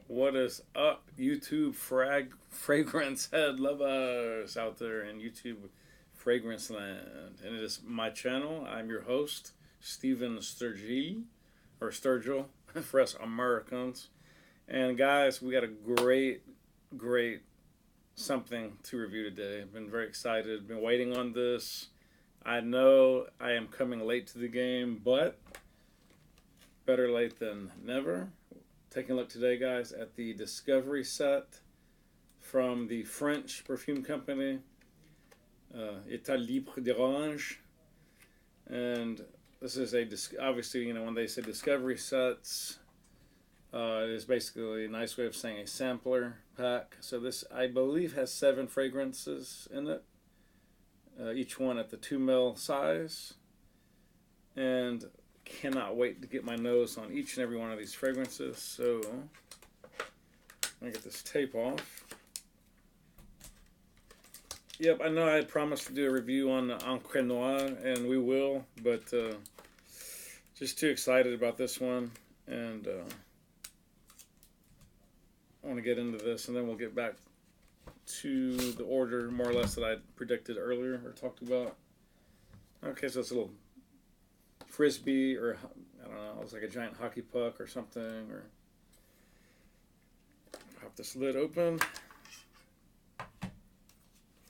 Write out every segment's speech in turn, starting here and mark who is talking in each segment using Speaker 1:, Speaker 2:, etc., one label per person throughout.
Speaker 1: What is up, YouTube fragrance head lovers out there in YouTube fragrance land? And it is my channel. I'm your host, Steven Sturgill, or Sturgill for us Americans. And guys, we got a great something to review today. I've been very excited. Been waiting on this. I know I am coming late to the game, but better late than never. Taking a look today, guys, at the Discovery set from the French perfume company, Etat Libre d'Orange. And this is obviously, when they say Discovery sets, it is basically a nice way of saying a sampler pack. So this, I believe, has 7 fragrances in it, each one at the 2 ml size. And cannot wait to get my nose on each and every one of these fragrances. So I'm gonna get this tape off. Yep, I know I had promised to do a review on Encre Noire, and we will, but just too excited about this one, and I want to get into this, and then we'll get back to the order more or less that I predicted earlier or talked about. Okay, so it's a little frisbee, or I don't know, it's like a giant hockey puck or something, or pop this lid open.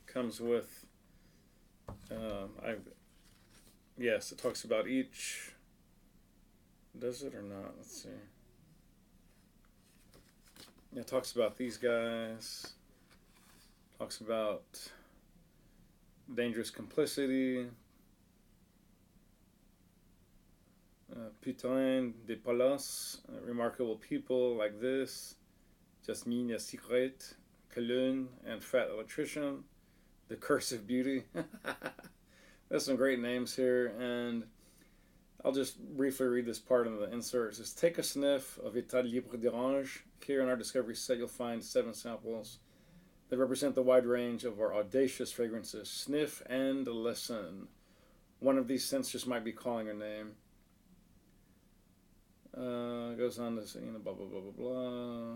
Speaker 1: Comes with yes, it talks about each. Does it or not? Let's see. It talks about these guys. Talks about dangerous complicity. Putain de palace, remarkable people like this, Jasmine a Secret, Cologne, and Fat Electrician, The Curse of Beauty. There's some great names here, and I'll just briefly read this part in the insert. It says, take a sniff of Etat Libre d'Orange. Here in our Discovery set, you'll find 7 samples that represent the wide range of our audacious fragrances. Sniff and listen. One of these scents just might be calling your name. Goes on to say, blah, blah, blah, blah, blah.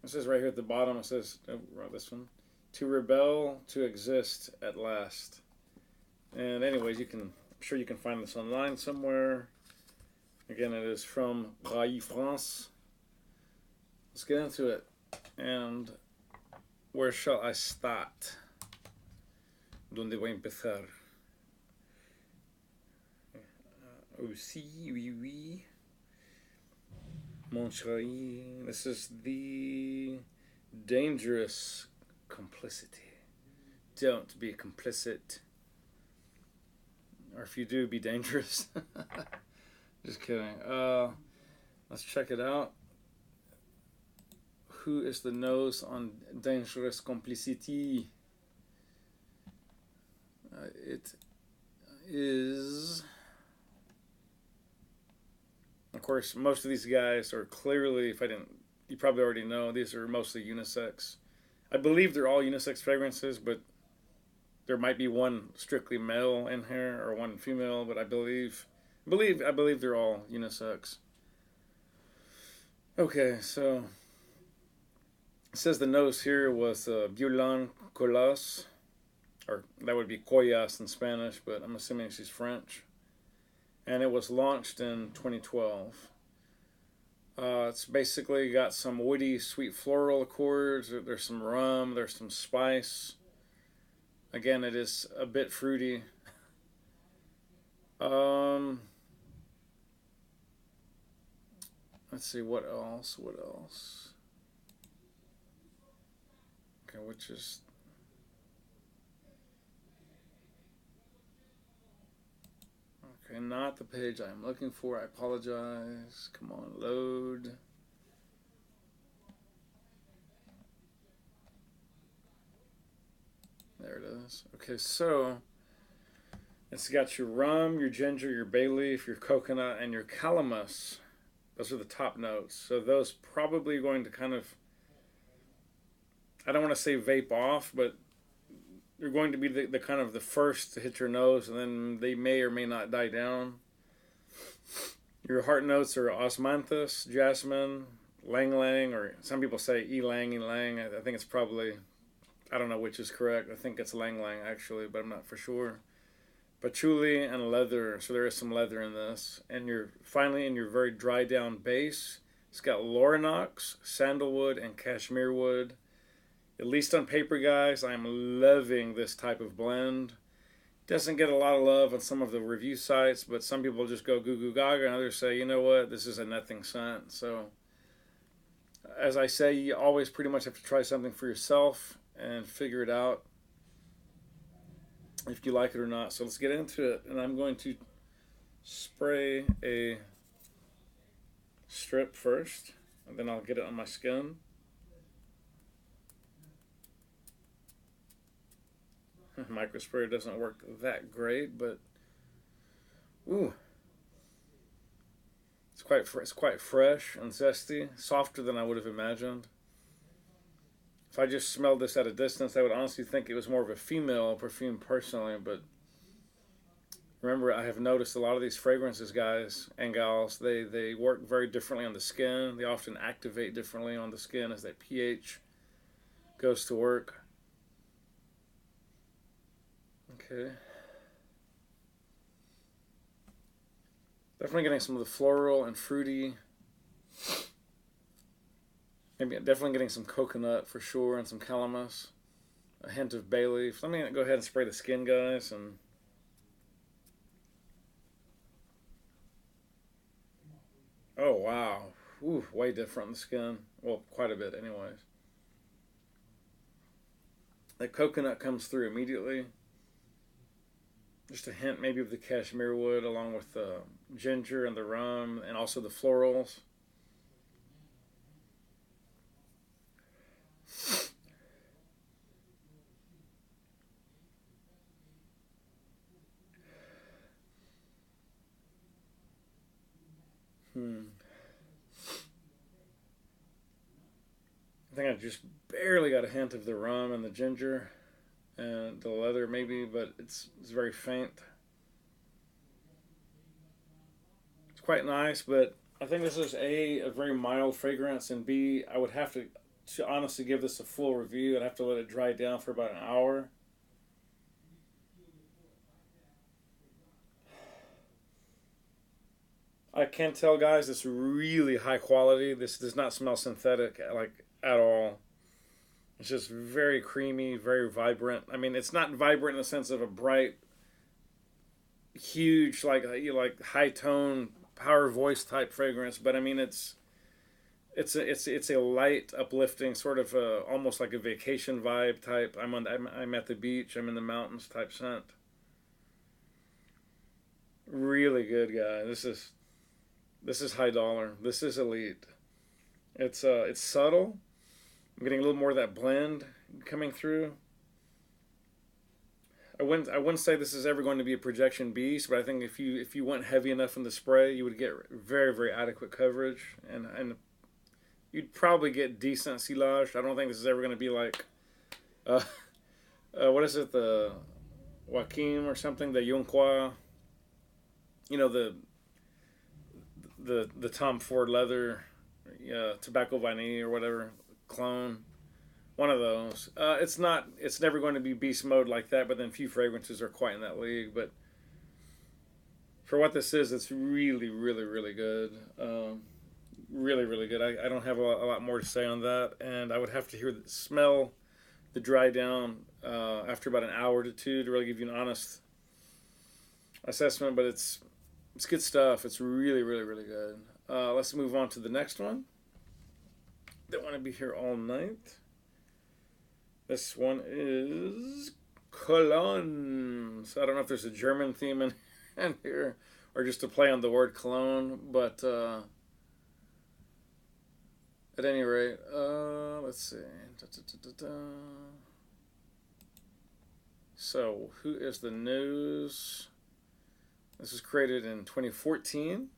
Speaker 1: It says right here at the bottom, it says, this one, to rebel, to exist at last. And anyways, I'm sure you can find this online somewhere. Again, it is from Braille, France. Let's get into it. And where shall I start? ¿Dónde voy a empezar? Oh, si, oui, oui. Mon chéri. This is the dangerous complicity. Don't be complicit. Or if you do, be dangerous. Just kidding. Let's check it out. Who is the nose on dangerous complicity? It is, of course, most of these guys are clearly, you probably already know, these are mostly unisex. I believe they're all unisex fragrances, but there might be one strictly male in here or one female, but I believe they're all unisex. Okay, so it says the nose here was Boulan Colas, or that would be Collas in Spanish, but I'm assuming she's French. And it was launched in 2012. It's basically got some woody, sweet floral accords. There's some rum, there's some spice. Again, it is a bit fruity. Let's see, what else? Okay, which is... Okay, not the page I'm looking for. I apologize. Come on, load. There it is. Okay, so it's got your rum, your ginger, your bay leaf, your coconut, and your calamus. Those are the top notes. So those probably are going to kind of, I don't want to say vape off, but They're going to be the kind of the first to hit your nose, and then they may or may not die down. Your heart notes are osmanthus, jasmine, lang lang, or some people say ylang ylang. I think it's probably, I don't know which is correct. I think it's lang lang actually, but I'm not for sure. Patchouli and leather, so there is some leather in this. And you're finally in your very dry down base. It's got Lauranox, sandalwood, and cashmere wood. At least on paper, guys, I'm loving this type of blend. Doesn't get a lot of love on some of the review sites, but some people just go goo goo gaga, and others say, you know what, this is a nothing scent. So, as I say, you always pretty much have to try something for yourself and figure it out if you like it or not. So let's get into it, and I'm going to spray a strip first, and then I'll get it on my skin. Microspray doesn't work that great, but ooh, it's quite fresh and zesty, softer than I would have imagined. If I just smelled this at a distance, I would honestly think it was more of a female perfume personally, but remember, I have noticed a lot of these fragrances, guys and gals, they work very differently on the skin. They often activate differently on the skin as that pH goes to work. Okay. Definitely getting some of the floral and fruity. Maybe definitely getting some coconut for sure and some calamus. A hint of bay leaf. Let me go ahead and spray the skin, guys. And oh, wow. Ooh, way different on the skin. Well, quite a bit anyways. That coconut comes through immediately. Just a hint maybe of the cashmere wood along with the ginger and the rum and also the florals. I think I just barely got a hint of the rum and the ginger and the leather maybe, but it's very faint. It's quite nice, but I think this is a very mild fragrance, and B, I would have to honestly give this a full review. I'd have to let it dry down for about an hour. I can tell, guys, it's really high quality. This does not smell synthetic like at all. It's just very creamy, very vibrant. I mean, it's not vibrant in the sense of a bright, huge, like high tone, power voice type fragrance. But I mean, it's a light, uplifting sort of almost like a vacation vibe type. I'm at the beach. I'm in the mountains type scent. Really good, guy. This is high dollar. This is elite. It's subtle. I'm getting a little more of that blend coming through. I wouldn't say this is ever going to be a projection beast, but I think if you went heavy enough in the spray, you would get very, very adequate coverage, and you'd probably get decent silage. I don't think this is ever going to be like what is it, the Joaquin or something, the Yonqua, you know, the Tom Ford leather, tobacco vanille or whatever clone, one of those. It's never going to be beast mode like that, but then few fragrances are quite in that league. But for what this is, it's really, really, really good. Really, really good. I don't have a lot more to say on that, and I would have to hear the smell, the dry down after about an hour to two to really give you an honest assessment. But it's good stuff. It's really, really, really good. Let's move on to the next one. Don't want to be here all night. This one is Cologne. So I don't know if there's a German theme in here or just a play on the word cologne, but at any rate, let's see. So, who is the news? This was created in 2014.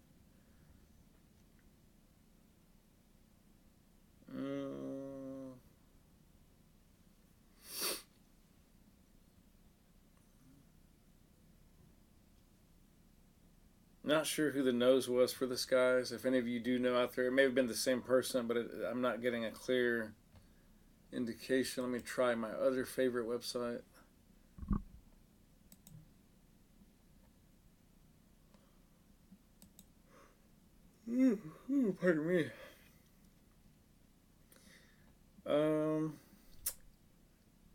Speaker 1: Not sure who the nose was for this, guys. If any of you do know out there, it may have been the same person, but I'm not getting a clear indication. Let me try my other favorite website. Pardon me.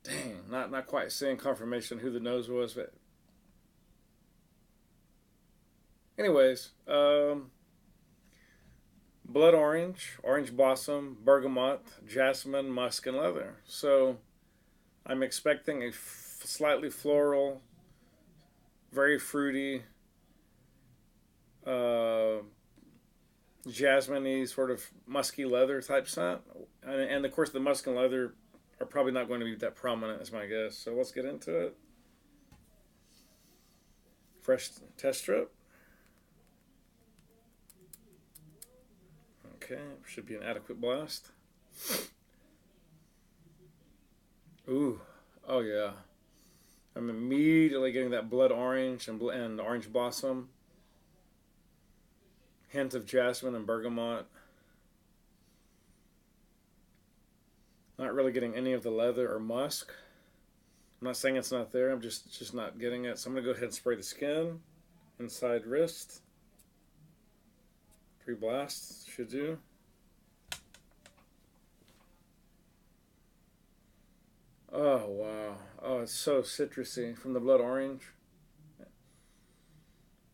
Speaker 1: Dang, not quite seeing confirmation who the nose was, but anyways, blood orange, orange blossom, bergamot, jasmine, musk, and leather. So I'm expecting a slightly floral, very fruity, jasmine-y, sort of musky leather type scent. And of course, the musk and leather are probably not going to be that prominent, is my guess. So let's get into it. Fresh test strip. Okay, should be an adequate blast. Ooh, oh yeah. I'm immediately getting that blood orange and orange blossom. Hint of jasmine and bergamot. Not really getting any of the leather or musk. I'm not saying it's not there, I'm just not getting it. So I'm going to go ahead and spray the skin, inside wrist. 3 blasts should do. Oh, wow. Oh, it's so citrusy from the blood orange.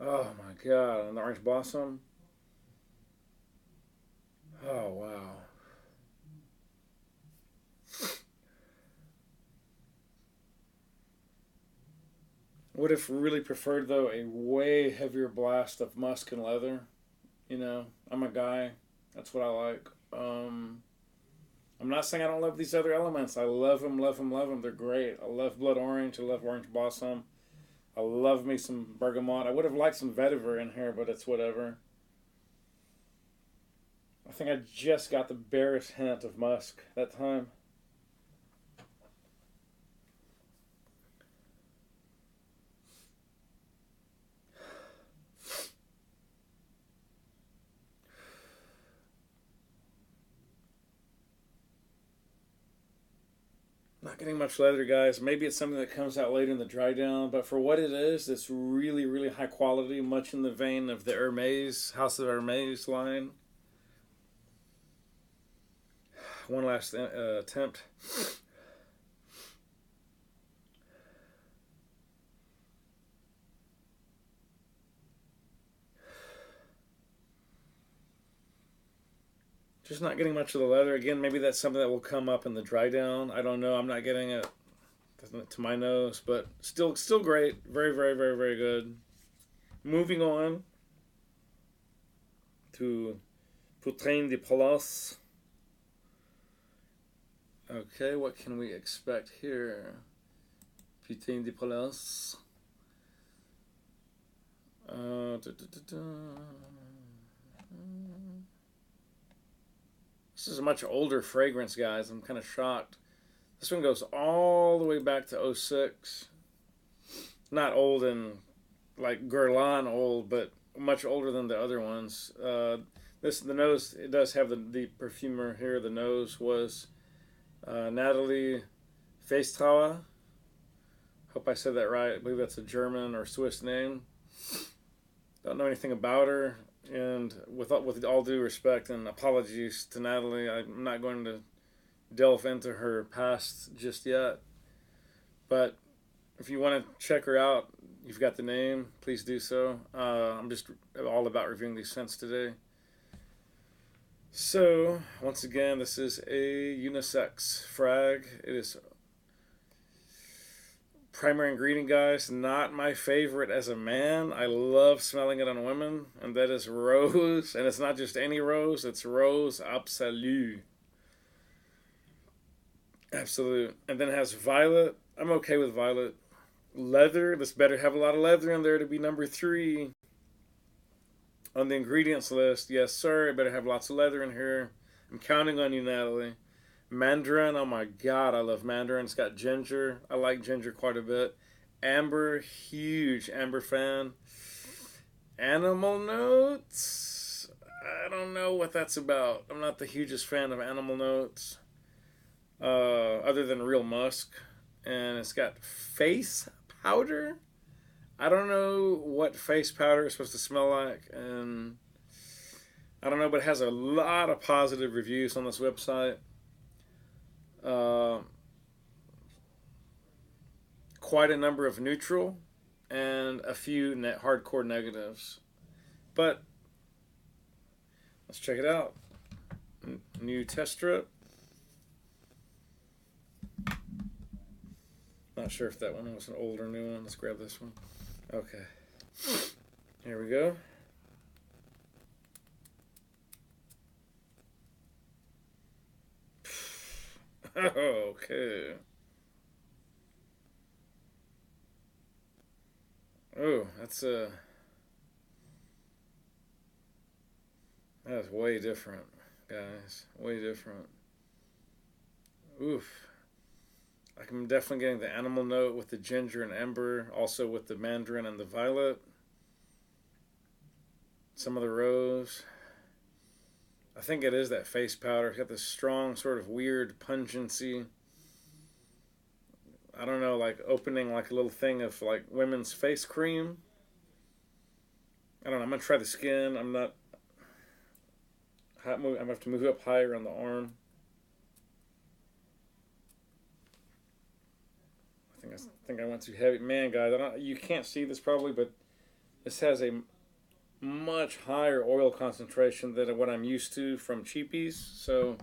Speaker 1: Oh, my God. And the orange blossom. Oh, wow. Would have really preferred, though, a way heavier blast of musk and leather. You know, I'm a guy. That's what I like. I'm not saying I don't love these other elements. I love them, love them, love them. They're great. I love blood orange. I love orange blossom. I love me some bergamot. I would have liked some vetiver in here, but it's whatever. I think I just got the barest hint of musk that time. Not getting much leather, guys. Maybe it's something that comes out later in the dry down, but for what it is, it's really, really high quality, much in the vein of the Hermes, House of Hermes line. One last attempt. Just not getting much of the leather. Again, maybe that's something that will come up in the dry down. I don't know. I'm not getting it to my nose, but still great. Very, very, very, very good. Moving on to Putain de Palace. Okay, what can we expect here? Putain de Palace. This is a much older fragrance, guys. I'm kind of shocked. This one goes all the way back to 06. Not old and like Guerlain old, but much older than the other ones. The nose, it does have the perfumer here. The nose was Natalie Feistauer. Hope I said that right. I believe that's a German or Swiss name. Don't know anything about her. And with all due respect and apologies to Natalie, I'm not going to delve into her past just yet. But if you want to check her out, you've got the name, please do so. I'm just all about reviewing these scents today. So, once again, this is a unisex frag. It is primary ingredient, guys, not my favorite as a man. I love smelling it on women, and that is rose. And it's not just any rose, it's rose absolue. Absolute. And then it has violet. I'm okay with violet. Leather. This better have a lot of leather in there to be number 3 on the ingredients list. Yes, sir. It better have lots of leather in here. I'm counting on you, Natalie. Mandarin. Oh my God, I love mandarin. It's got ginger. I like ginger quite a bit. Amber. Huge amber fan. Animal Notes. I don't know what that's about. I'm not the hugest fan of Animal Notes, other than Real Musk. And it's got face powder. I don't know what face powder is supposed to smell like, and I don't know, but it has a lot of positive reviews on this website. Uh, Quite a number of neutral and a few hardcore negatives. But let's check it out. New test strip. Not sure if that one was an old or new one. Let's grab this one. Okay. Here we go. Okay. Oh, that's way different, guys. Way different. Oof. I'm definitely getting the animal note with the ginger and ember, also with the mandarin and the violet. Some of the rose. I think it is that face powder. It's got this strong, sort of weird pungency. I don't know, like opening like a little thing of like women's face cream. I don't know. I'm gonna try the skin. I'm not. I'm gonna have to move up higher on the arm. I think I went too heavy. Man, guys, you can't see this probably, but this has a much higher oil concentration than what I'm used to from cheapies. So,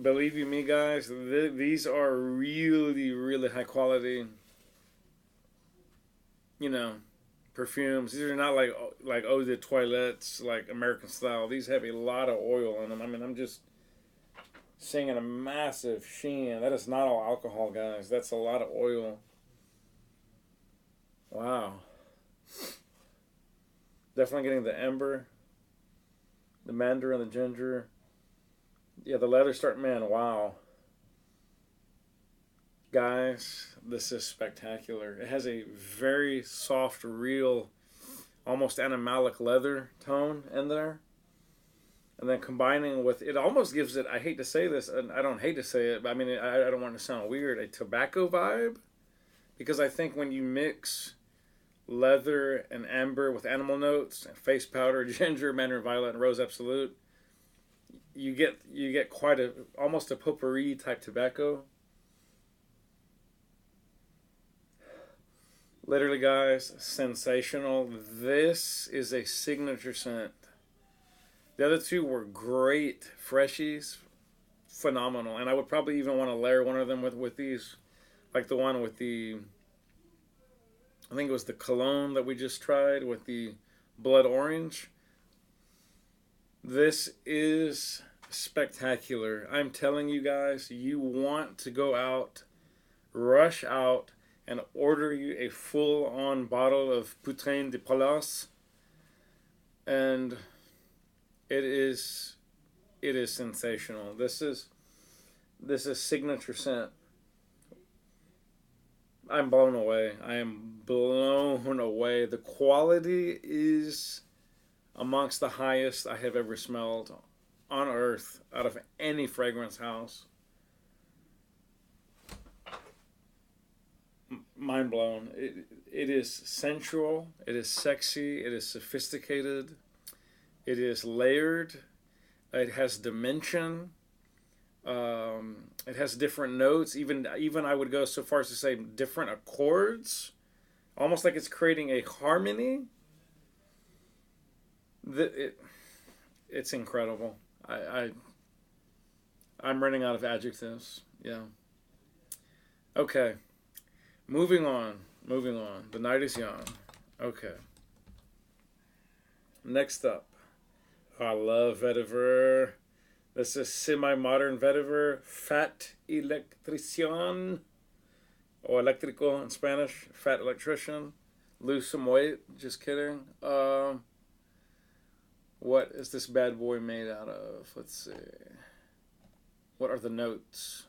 Speaker 1: believe you me, guys, these are really, really high quality, you know, perfumes. These are not like eau de toilettes, like American style. These have a lot of oil in them. I mean, I'm just seeing a massive sheen. That is not all alcohol, guys. That's a lot of oil. Wow. Definitely getting the ember, the mandarin, the ginger. Yeah, the leather start, man, wow. Guys, this is spectacular. It has a very soft, real, almost animalic leather tone in there. And then combining with, it almost gives it, I hate to say this, and I don't hate to say it, but I mean, I don't want it to sound weird, a tobacco vibe. Because I think when you mix leather and amber with animal notes, and face powder, ginger, mandarin violet, and rose absolute, you get quite almost a potpourri type tobacco. Literally, guys, sensational. This is a signature scent. The other two were great freshies, phenomenal, and I would probably even want to layer one of them with these, like the one with the, I think it was the cologne that we just tried with the blood orange. This is spectacular. I'm telling you guys, you want to go out, rush out, and order you a full-on bottle of Putain de Palace, and it is sensational. This is signature scent. I'm blown away. I am blown away. The quality is amongst the highest I have ever smelled on earth out of any fragrance house. Mind blown. It is sensual. It is sexy. It is sophisticated. It is layered. It has dimension. It has different notes. Even I would go so far as to say different accords, almost like it's creating a harmony. It's incredible. I'm running out of adjectives. Yeah. Okay. Moving on. The night is young. Okay. Next up, I love vetiver. This is semi-modern vetiver, Fat Electrician, or electrico in Spanish, fat electrician. Lose some weight, just kidding. What is this bad boy made out of? Let's see. What are the notes?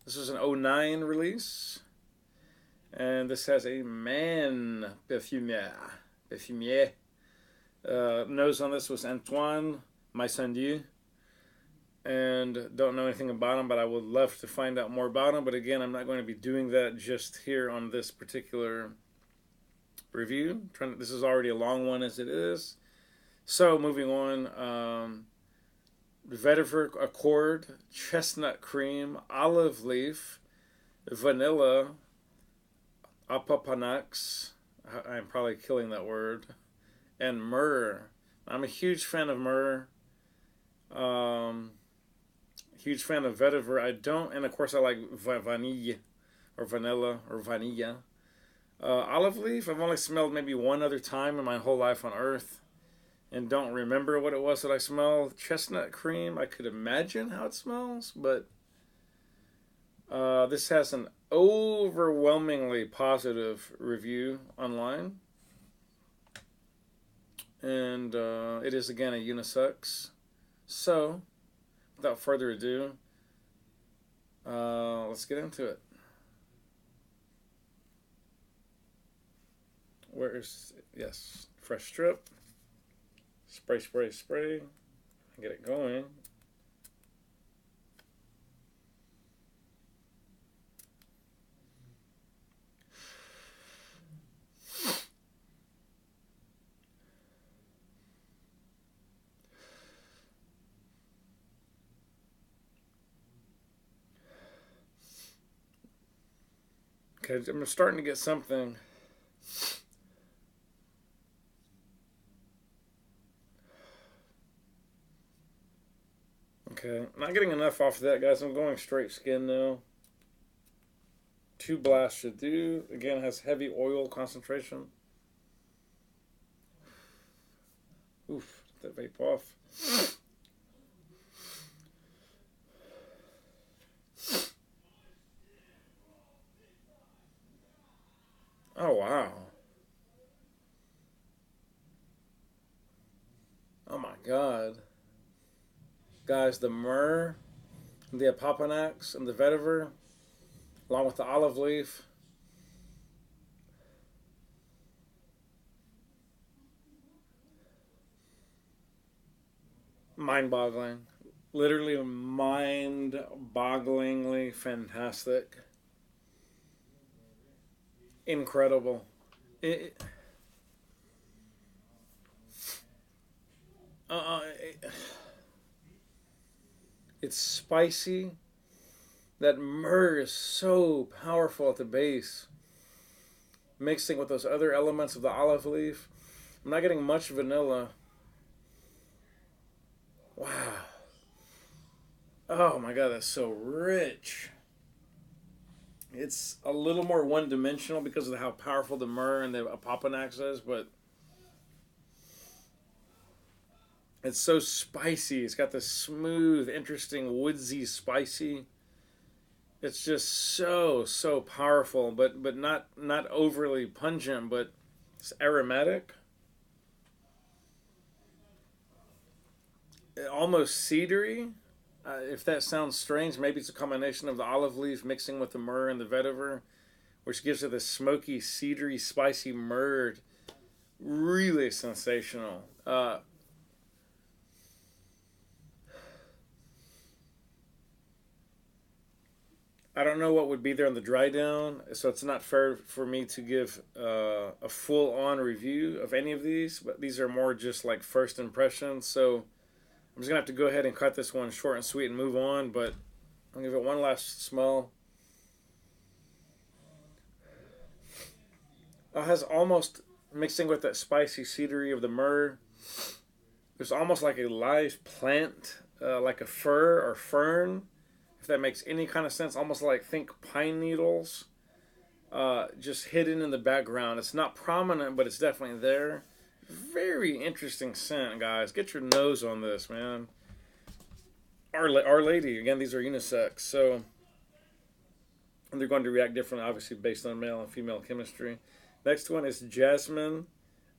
Speaker 1: This is an '09 release. And this has a man perfume. Perfume. Nose on this was Antoine Maisondieu. And don't know anything about him, but I would love to find out more about him. But again, I'm not going to be doing that just here on this particular review. This is already a long one as it is. So moving on, vetiver accord, chestnut cream, olive leaf, vanilla, apopanax. I'm probably killing that word, and myrrh. I'm a huge fan of myrrh. Huge fan of vetiver. I don't, and of course I like vanilla or vanilla or vanilla. Olive leaf, I've only smelled maybe one other time in my whole life on earth and don't remember what it was that I smelled. Chestnut cream, I could imagine how it smells, but this has an overwhelmingly positive review online. And it is again a unisex. So, without further ado, let's get into it. Where's, yes, fresh strip. Spray, spray, spray. Get it going. Okay, I'm starting to get something. Okay, not getting enough off of that, guys. I'm going straight skin now. 2 blasts should do. Again, has heavy oil concentration. Oof, that vape off. Oh, wow. Oh, my God. Guys, the myrrh, the apopanax, and the vetiver, along with the olive leaf. Mind-boggling. Literally mind-bogglingly fantastic. Incredible. It, uh, it, it's spicy. That myrrh is so powerful at the base. Mixing with those other elements of the olive leaf. I'm not getting much vanilla. Wow. Oh my God, that's so rich. It's a little more one-dimensional because of how powerful the myrrh and the apopanax is, but it's so spicy. It's got this smooth, interesting, woodsy, spicy. It's just so powerful, but not overly pungent, but it's aromatic. Almost cedary. If that sounds strange, maybe it's a combination of the olive leaf mixing with the myrrh and the vetiver, which gives it this smoky, cedary, spicy myrrh. Really sensational. I don't know what would be there on the dry down, so it's not fair for me to give a full-on review of any of these, but these are more just like first impressions, so I'm just going to have to go ahead and cut this one short and sweet and move on, but I'll give it one last smell. It has almost, mixing with that spicy cedary of the myrrh, there's almost like a live plant, like a fir or fern, if that makes any kind of sense. Almost like, think pine needles, just hidden in the background. It's not prominent, but it's definitely there. Very interesting scent, guys. Get your nose on this, man. Our Lady, again, these are unisex, so and they're going to react differently, obviously, based on male and female chemistry. Next one is Jasmine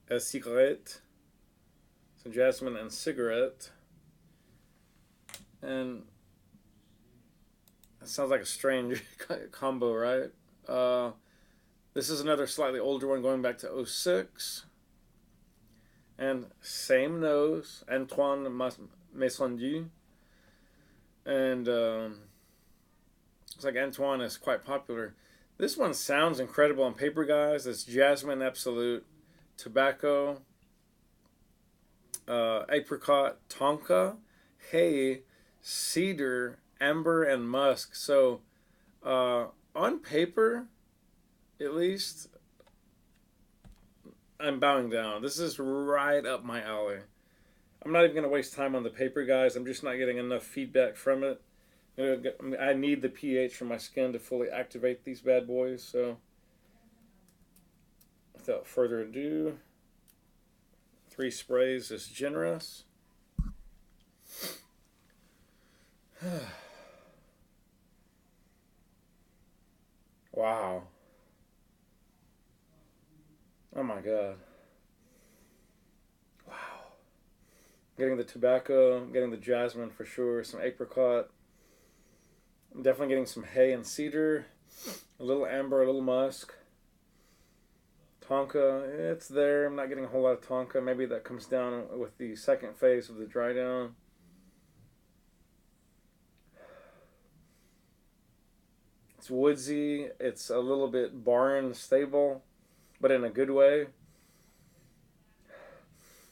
Speaker 1: et Cigarette. So jasmine and cigarette. And that sounds like a strange combo, right? This is another slightly older one going back to 06. And same nose, Antoine Maisondieu. And it's like Antoine is quite popular. This one sounds incredible on paper, guys. It's Jasmine Absolute, Tobacco, Apricot, Tonka, Hay, Cedar, Amber, and Musk. So on paper, at least, I'm bowing down. This is right up my alley. I'm not even going to waste time on the paper, guys. I'm just not getting enough feedback from it. I need the pH from my skin to fully activate these bad boys. So, without further ado, 3 sprays is generous. Wow. Oh my God. Wow. Getting the tobacco, getting the jasmine for sure, some apricot. I'm definitely getting some hay and cedar, a little amber, a little musk. Tonka, it's there. I'm not getting a whole lot of tonka. Maybe that comes down with the second phase of the dry down. It's woodsy. It's a little bit barn stable, but in a good way.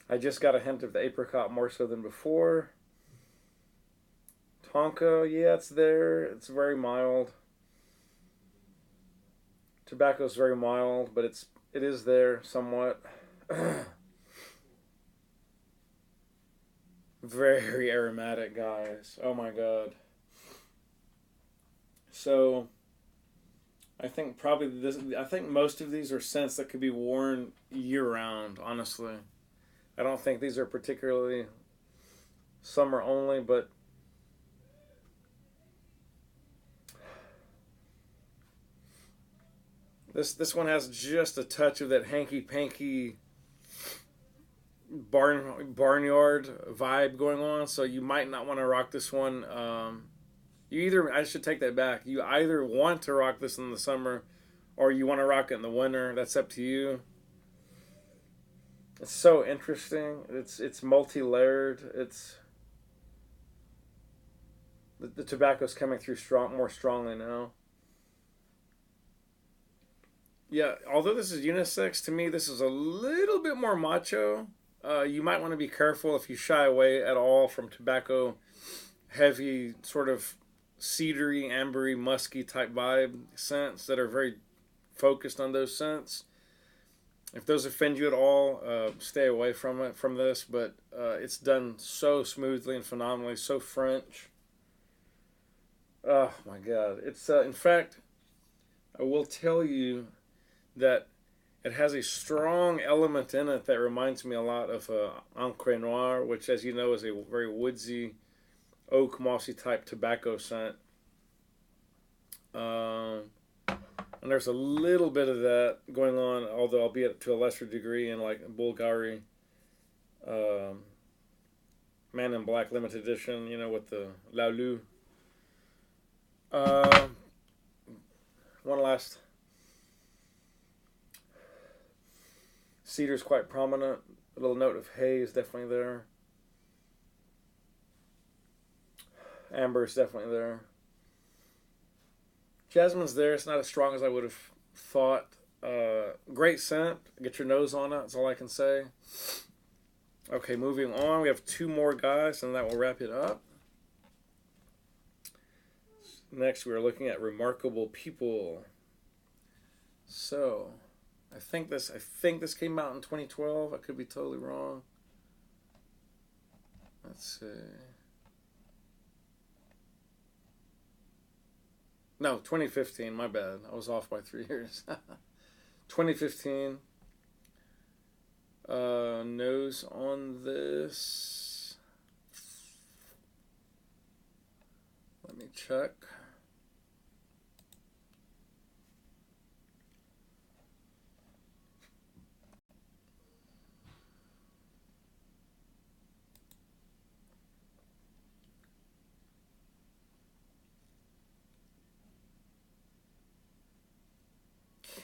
Speaker 1: I just got a hint of the apricot more so than before. Tonka, yeah, it's there. It's very mild. Tobacco's very mild, but it is there somewhat. Very aromatic, guys. Oh my God. So I think I think most of these are scents that could be worn year round, honestly. I don't think these are particularly summer only, but this one has just a touch of that hanky-panky barnyard vibe going on, so you might not want to rock this one. I should take that back. You either want to rock this in the summer or you want to rock it in the winter. That's up to you. It's so interesting. It's multi-layered. The tobacco's coming through more strongly now. Yeah, although this is unisex, to me this is a little bit more macho. You might want to be careful if you shy away at all from tobacco heavy, sort of cedary, ambery, musky type vibe scents that are very focused on those scents. If those offend you at all, stay away from this. But it's done so smoothly and phenomenally, so French. Oh my God! It's in fact, I will tell you that it has a strong element in it that reminds me a lot of Encre Noir, which, as you know, is a very woodsy, oak mossy type tobacco scent. And there's a little bit of that going on, although albeit to a lesser degree, in like Bulgari Man in Black limited edition, with the Laulu. One last. Cedar's quite prominent. A little note of hay is definitely there. Amber's definitely there. Jasmine's there. It's not as strong as I would have thought. Great scent. Get your nose on it. That's all I can say. Okay, moving on. We have 2 more guys, and that will wrap it up. Next, we are looking at Remarkable People. So, I think this came out in 2012. I could be totally wrong. Let's see. No, 2015. My bad. I was off by 3 years. 2015. Nose on this. Let me check.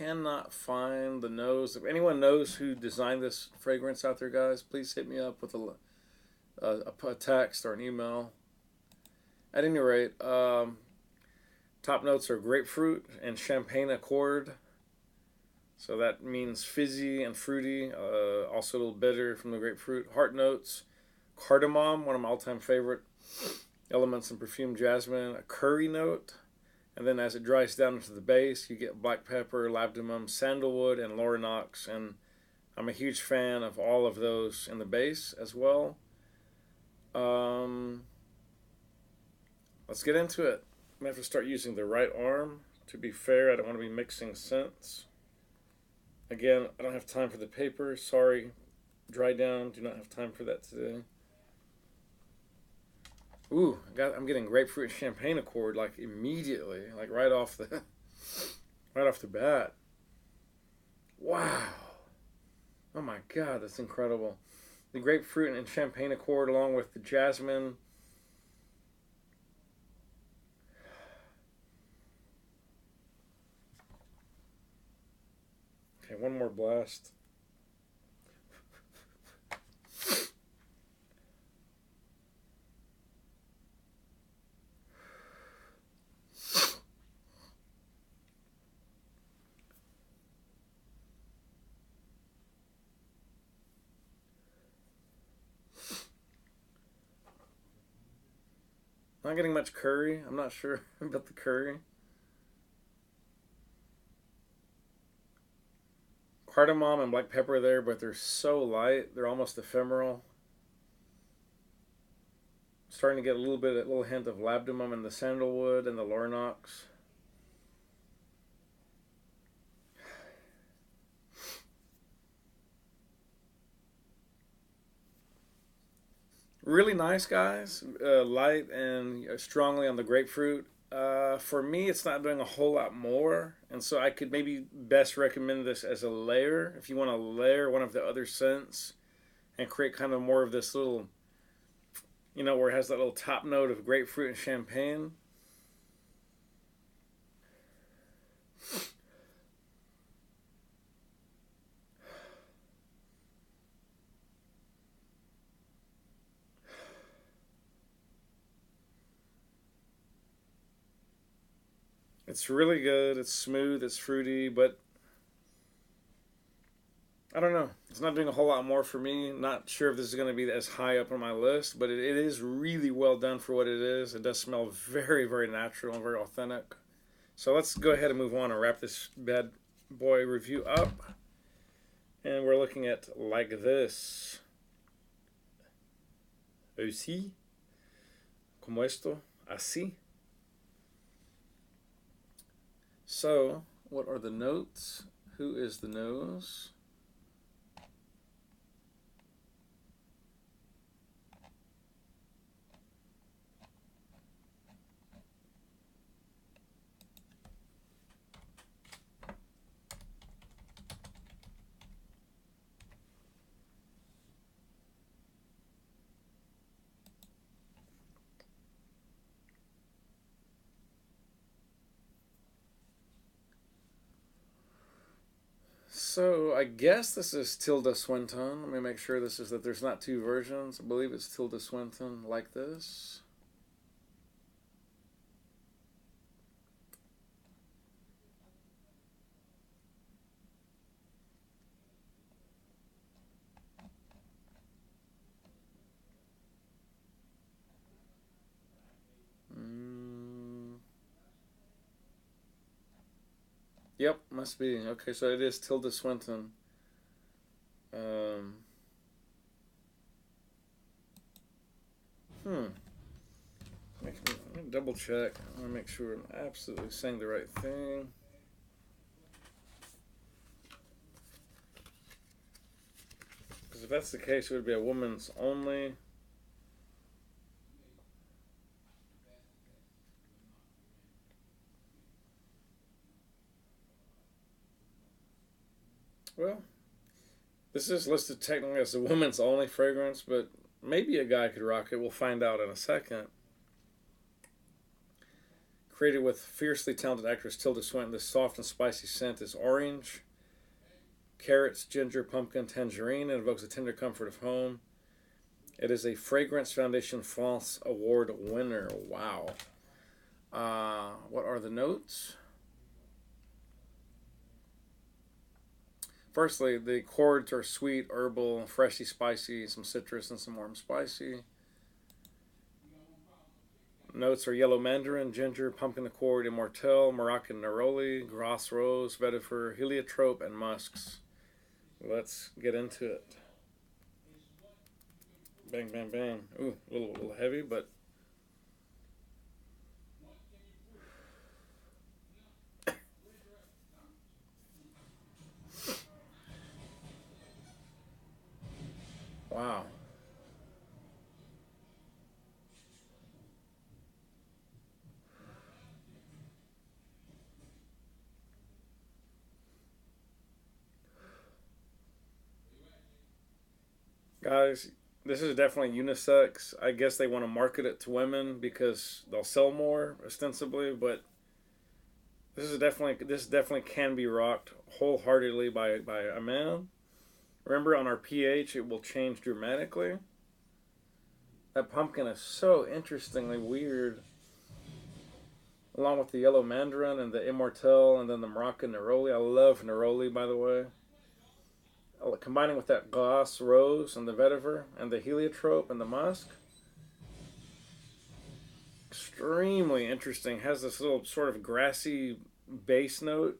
Speaker 1: cannot find the nose. If anyone knows who designed this fragrance out there, guys, please hit me up with a text or an email. At any rate, top notes are grapefruit and champagne accord. So that means fizzy and fruity, also a little bitter from the grapefruit. Heart notes, cardamom, one of my all-time favorite elements in perfume, jasmine, a curry note. And then as it dries down into the base, you get black pepper, labdanum, sandalwood, and lauranox. And I'm a huge fan of all of those in the base as well. Let's get into it. I'm going to have to start using the right arm. To be fair, I don't want to be mixing scents. Again, I don't have time for the paper. Sorry. Dry down. Do not have time for that today. Ooh, I'm getting grapefruit and champagne accord like immediately, like right off the bat. Wow. Oh my God, that's incredible. The grapefruit and champagne accord along with the jasmine. Okay, one more blast. Not getting much curry. I'm not sure about the curry. Cardamom and black pepper there, but they're so light. They're almost ephemeral. Starting to get a little hint of labdanum and the sandalwood and the lauranox. Really nice, guys. Light and strongly on the grapefruit. For me, it's not doing a whole lot more, and so I could maybe best recommend this as a layer. If you want to layer one of the other scents and create kind of more of this little, where it has that little top note of grapefruit and champagne. It's really good. It's smooth. It's fruity, but I don't know. It's not doing a whole lot more for me. Not sure if this is going to be as high up on my list, but it is really well done for what it is. It does smell very, very natural and very authentic. So let's go ahead and move on and wrap this bad boy review up. And we're looking at like this. Así. Como esto. Así. So, what are the notes? Who is the nose? So I guess this is Tilda Swinton. Let me make sure that there's not two versions. I believe it's Tilda Swinton like this. Yep, must be. Okay, so it is Tilda Swinton. Let me double check. I want to make sure I'm absolutely saying the right thing. Because if that's the case, it would be a woman's only. Well, this is listed technically as a woman's only fragrance, but maybe a guy could rock it. We'll find out in a second. Created with fiercely talented actress Tilda Swinton, this soft and spicy scent is orange, carrots, ginger, pumpkin, tangerine, and evokes the tender comfort of home. It is a Fragrance Foundation France Award winner. Wow. What are the notes? Firstly, the chords are sweet, herbal, freshy, spicy, some citrus, and some warm spicy. Notes are yellow mandarin, ginger, pumpkin accord, immortelle, Moroccan neroli, grass rose, vetiver, heliotrope, and musks. Let's get into it. Bang, bang, bang. Ooh, a little heavy, but wow. Guys, this is definitely unisex. I guess they want to market it to women because they'll sell more, ostensibly, but this definitely can be rocked wholeheartedly by a man. Remember, on our pH, it will change dramatically. That pumpkin is so interestingly weird, along with the yellow mandarin and the immortelle, and then the Moroccan neroli. I love neroli, by the way. Combining with that glass rose and the vetiver and the heliotrope and the musk, extremely interesting. Has this little sort of grassy bass note,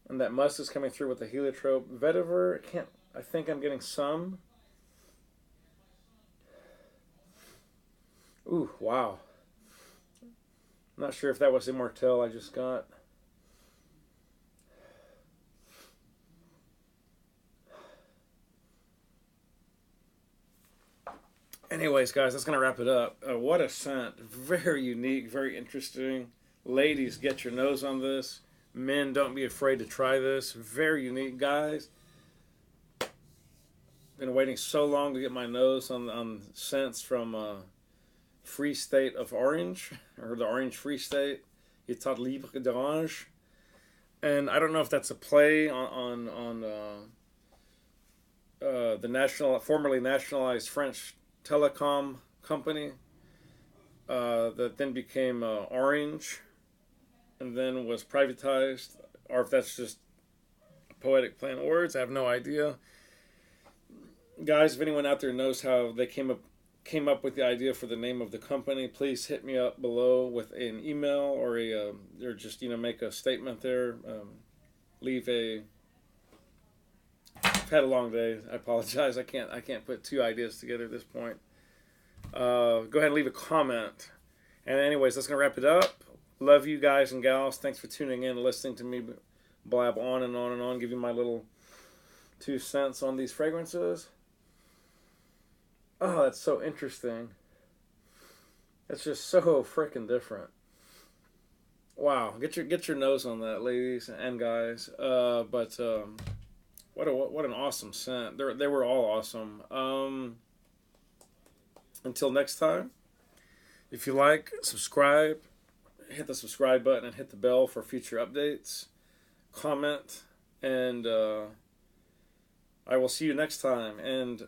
Speaker 1: and that musk is coming through with the heliotrope. Vetiver, I think I'm getting some. Ooh, wow. Not sure if that was immortelle I just got. Anyways, guys, that's going to wrap it up. What a scent. Very unique, very interesting. Ladies, get your nose on this. Men, don't be afraid to try this. Very unique, guys. Been waiting so long to get my nose on scents from Free State of Orange, or the Orange Free State. Etat Libre d'Orange. And I don't know if that's a play on the formerly nationalized French telecom company that then became Orange and then was privatized, or if that's just a poetic play on words. I have no idea. Guys, if anyone out there knows how they came up with the idea for the name of the company, please hit me up below with an email or just make a statement there. I've had a long day. I apologize. I can't put two ideas together at this point. Go ahead and leave a comment. And anyways, that's going to wrap it up. Love you guys and gals. Thanks for tuning in and listening to me blab on and on and on, give you my little 2 cents on these fragrances. Oh, that's so interesting. It's just so freaking different. Wow, get your nose on that, ladies and guys. What an awesome scent. They were all awesome. Until next time, if you like, subscribe, hit the subscribe button and hit the bell for future updates. Comment, and I will see you next time. And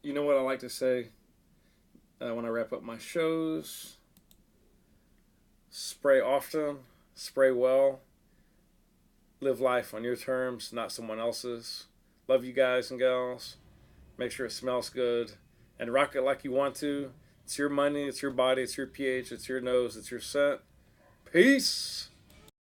Speaker 1: you know what I like to say when I wrap up my shows? Spray often, spray well, live life on your terms, not someone else's. Love you guys and gals. Make sure it smells good. And rock it like you want to. It's your money, it's your body, it's your pH, it's your nose, it's your scent. Peace!